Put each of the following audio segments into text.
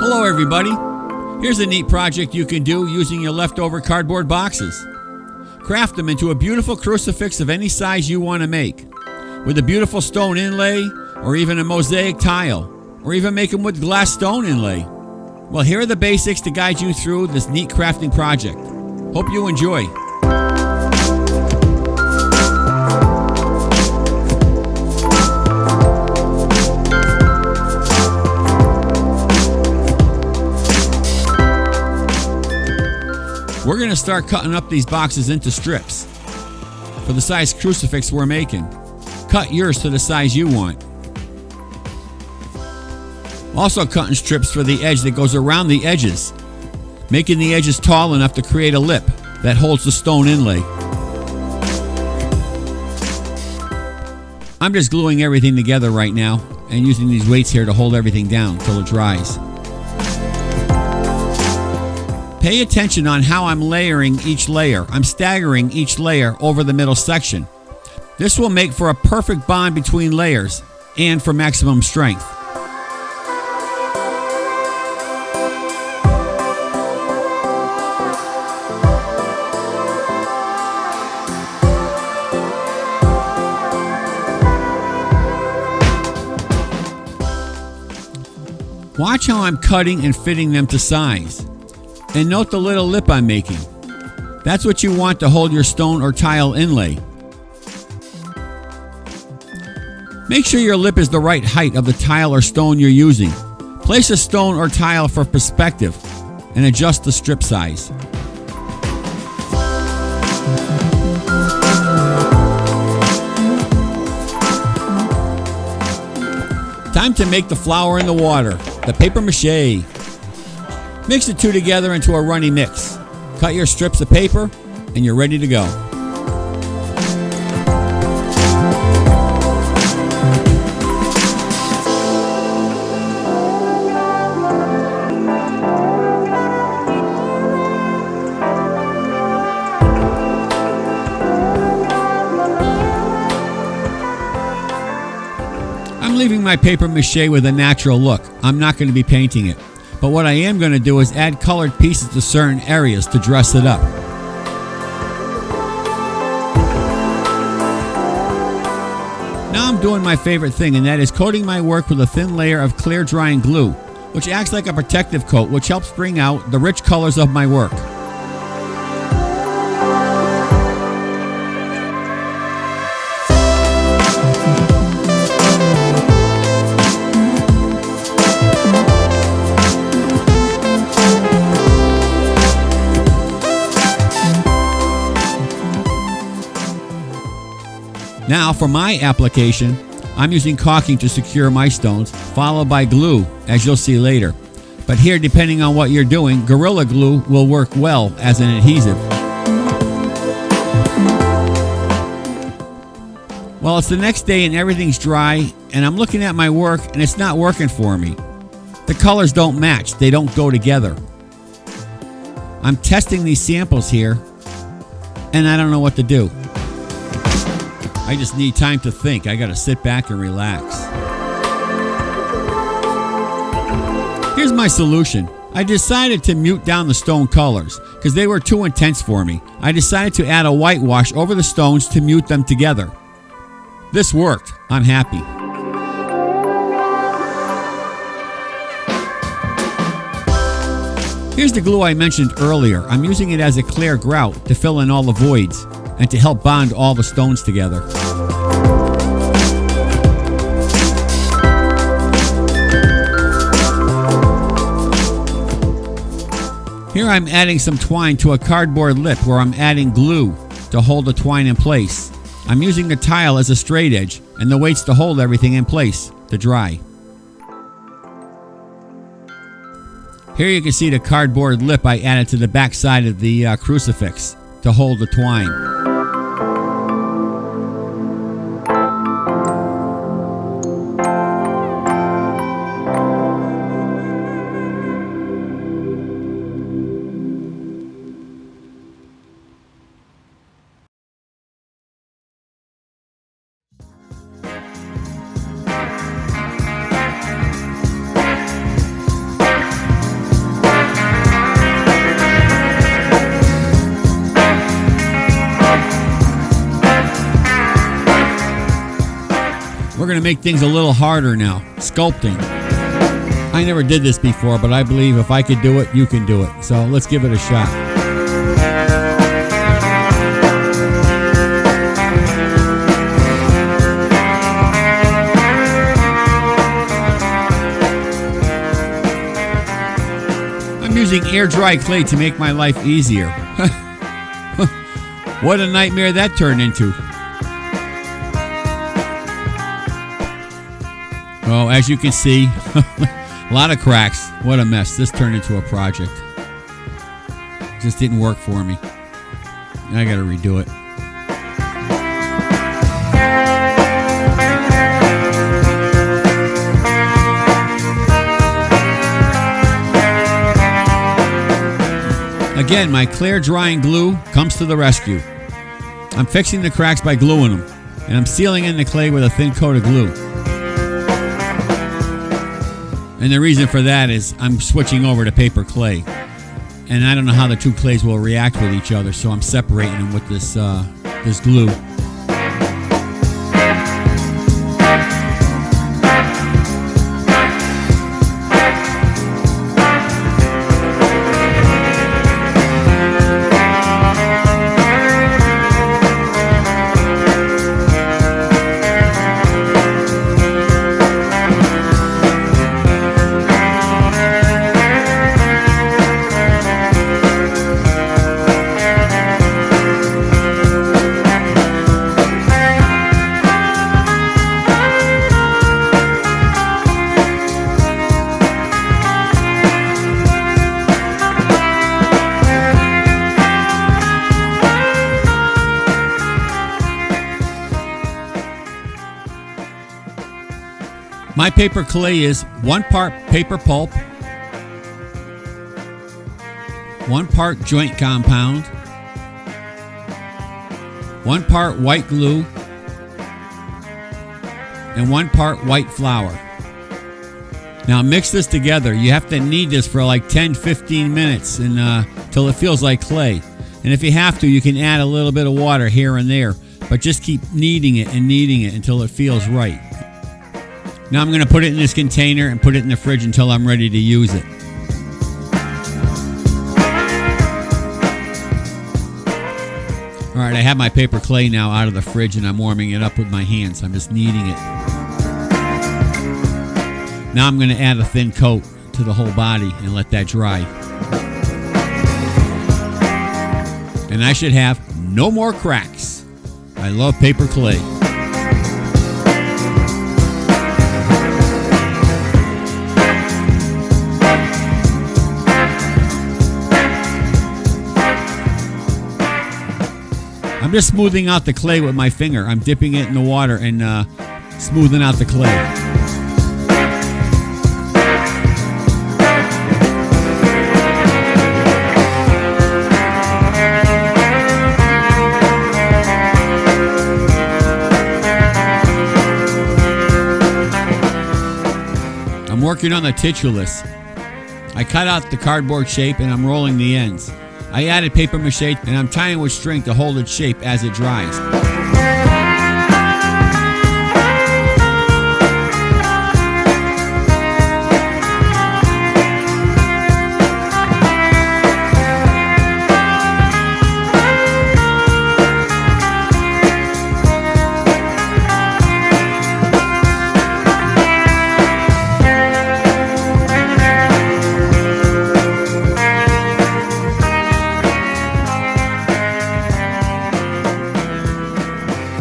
Hello everybody. Here's a neat project you can do using your leftover cardboard boxes. Craft them into a beautiful crucifix of any size you want to make, with a beautiful stone inlay or even a mosaic tile, or even make them with glass stone inlay. Well, here are the basics to guide you through this neat crafting project. Hope you enjoy. We're going to start cutting up these boxes into strips for the size crucifix we're making. Cut yours to the size you want. Also cutting strips for the edge that goes around the edges, making the edges tall enough to create a lip that holds the stone inlay. I'm just gluing everything together right now and using these weights here to hold everything down till it dries. Pay attention on how I'm layering each layer. I'm staggering each layer over the middle section. This will make for a perfect bond between layers and for maximum strength. Watch how I'm cutting and fitting them to size. And note the little lip I'm making. That's what you want to hold your stone or tile inlay. Make sure your lip is the right height of the tile or stone you're using. Place a stone or tile for perspective and adjust the strip size. Time to make the flour in the water, the paper mache. Mix the two together into a runny mix. Cut your strips of paper and you're ready to go. I'm leaving my paper mache with a natural look. I'm not going to be painting it. But what I am going to do is add colored pieces to certain areas to dress it up. Now I'm doing my favorite thing, and that is coating my work with a thin layer of clear drying glue, which acts like a protective coat, which helps bring out the rich colors of my work. Now for my application, I'm using caulking to secure my stones, followed by glue, as you'll see later. But here, depending on what you're doing, Gorilla Glue will work well as an adhesive. Well, it's the next day and everything's dry, and I'm looking at my work and it's not working for me. The colors don't match, they don't go together. I'm testing these samples here, and I don't know what to do. I just need time to think. I gotta sit back and relax. Here's my solution. I decided to mute down the stone colors because they were too intense for me. I decided to add a whitewash over the stones to mute them together. This worked. I'm happy. Here's the glue I mentioned earlier. I'm using it as a clear grout to fill in all the voids and to help bond all the stones together. Here I'm adding some twine to a cardboard lip where I'm adding glue to hold the twine in place. I'm using the tile as a straight edge and the weights to hold everything in place to dry. Here you can see the cardboard lip I added to the back side of the crucifix to hold the twine. going to make things a little harder now. Sculpting. I never did this before, but I believe if I could do it, you can do it. So let's give it a shot. I'm using air dry clay to make my life easier. What a nightmare that turned into. Oh, as you can see, a lot of cracks. What a mess. This turned into a project. Just didn't work for me. I gotta redo it. Again, my clear drying glue comes to the rescue. I'm fixing the cracks by gluing them, and I'm sealing in the clay with a thin coat of glue. And the reason for that is I'm switching over to paper clay. And I don't know how the two clays will react with each other, so I'm separating them with this glue. My paper clay is 1 part paper pulp, 1 part joint compound, 1 part white glue, and 1 part white flour. Now mix this together. You have to knead this for like 10-15 minutes till it feels like clay. And if you have to, you can add a little bit of water here and there, but just keep kneading it until it feels right. Now I'm going to put it in this container and put it in the fridge until I'm ready to use it. Alright, I have my paper clay now out of the fridge and I'm warming it up with my hands. I'm just kneading it. Now I'm going to add a thin coat to the whole body and let that dry. And I should have no more cracks. I love paper clay. I'm just smoothing out the clay with my finger. I'm dipping it in the water and smoothing out the clay. I'm working on the titulus. I cut out the cardboard shape and I'm rolling the ends. I added paper mache and I'm tying with string to hold its shape as it dries.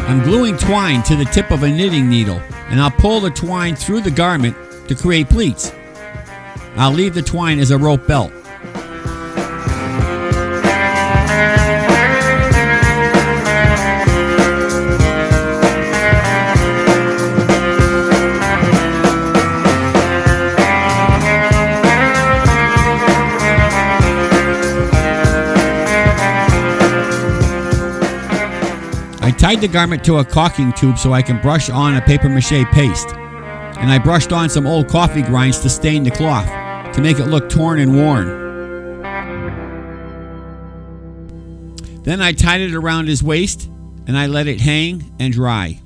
I'm gluing twine to the tip of a knitting needle, and I'll pull the twine through the garment to create pleats. I'll leave the twine as a rope belt. I tied the garment to a caulking tube so I can brush on a paper mache paste. And I brushed on some old coffee grinds to stain the cloth, to make it look torn and worn. Then I tied it around his waist, and I let it hang and dry.